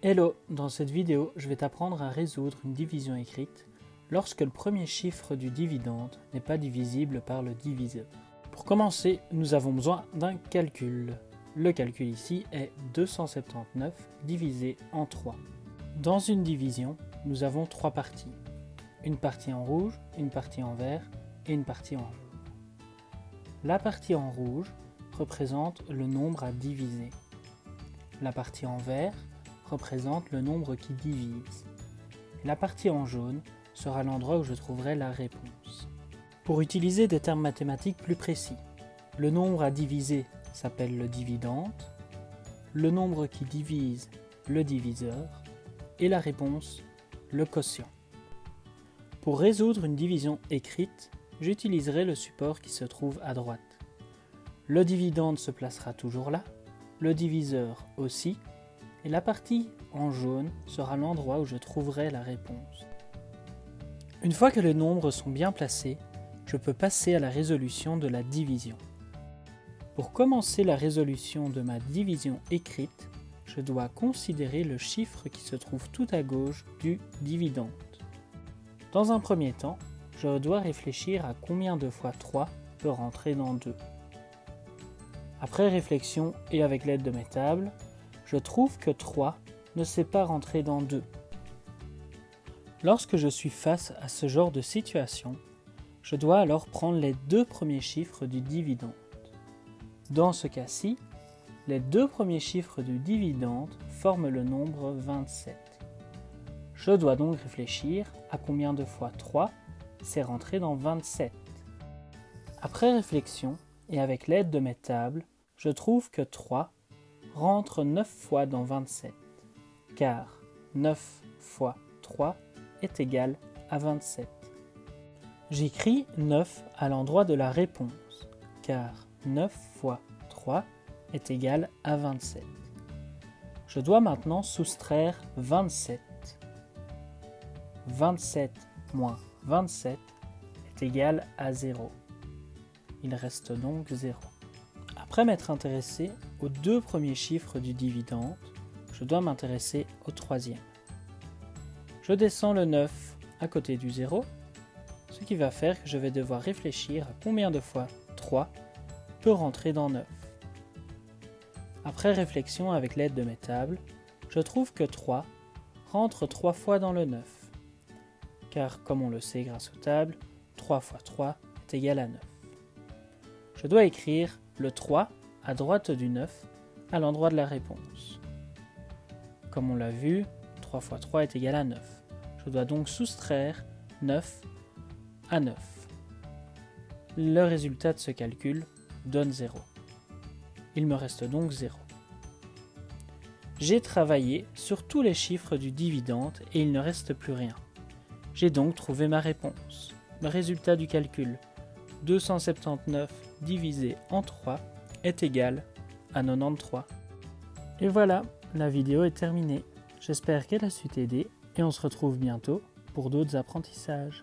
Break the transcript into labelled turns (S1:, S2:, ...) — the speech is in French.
S1: Hello, dans cette vidéo, je vais t'apprendre à résoudre une division écrite lorsque le premier chiffre du dividende n'est pas divisible par le diviseur. Pour commencer, nous avons besoin d'un calcul. Le calcul ici est 279 divisé en 3. Dans une division, nous avons trois parties. Une partie en rouge, une partie en vert et une partie en jaune. La partie en rouge représente le nombre à diviser. La partie en vert représente le nombre qui divise. La partie en jaune sera l'endroit où je trouverai la réponse. Pour utiliser des termes mathématiques plus précis, le nombre à diviser s'appelle le dividende, le nombre qui divise le diviseur et la réponse le quotient. Pour résoudre une division écrite, j'utiliserai le support qui se trouve à droite. Le dividende se placera toujours là, le diviseur aussi, et la partie en jaune sera l'endroit où je trouverai la réponse. Une fois que les nombres sont bien placés, je peux passer à la résolution de la division. Pour commencer la résolution de ma division écrite, je dois considérer le chiffre qui se trouve tout à gauche du dividende. Dans un premier temps, je dois réfléchir à combien de fois 3 peut rentrer dans 2. Après réflexion et avec l'aide de mes tables, je trouve que 3 ne sait pas rentrer dans 2. Lorsque je suis face à ce genre de situation, je dois alors prendre les deux premiers chiffres du dividende. Dans ce cas-ci, les deux premiers chiffres du dividende forment le nombre 27. Je dois donc réfléchir à combien de fois 3 c'est rentré dans 27. Après réflexion et avec l'aide de mes tables, je trouve que 3 rentre 9 fois dans 27, car 9 fois 3 est égal à 27. J'écris 9 à l'endroit de la réponse, car 9 fois 3 est égal à 27. Je dois maintenant soustraire 27. 27 moins 27 est égal à 0. Il reste donc 0. Après m'être intéressé aux deux premiers chiffres du dividende, je dois m'intéresser au troisième. Je descends le 9 à côté du 0, ce qui va faire que je vais devoir réfléchir à combien de fois 3 peut rentrer dans 9. Après réflexion avec l'aide de mes tables, je trouve que 3 rentre 3 fois dans le 9, car comme on le sait grâce aux tables, 3 fois 3 est égal à 9. Je dois écrire le 3 à droite du 9 à l'endroit de la réponse. Comme on l'a vu, 3 fois 3 est égal à 9. Je dois donc soustraire 9 à 9. Le résultat de ce calcul donne 0. Il me reste donc 0. J'ai travaillé sur tous les chiffres du dividende et il ne reste plus rien. J'ai donc trouvé ma réponse. Le résultat du calcul, 279 divisé en 3 est égal à 93. Et voilà, la vidéo est terminée. J'espère qu'elle a su t'aider et on se retrouve bientôt pour d'autres apprentissages.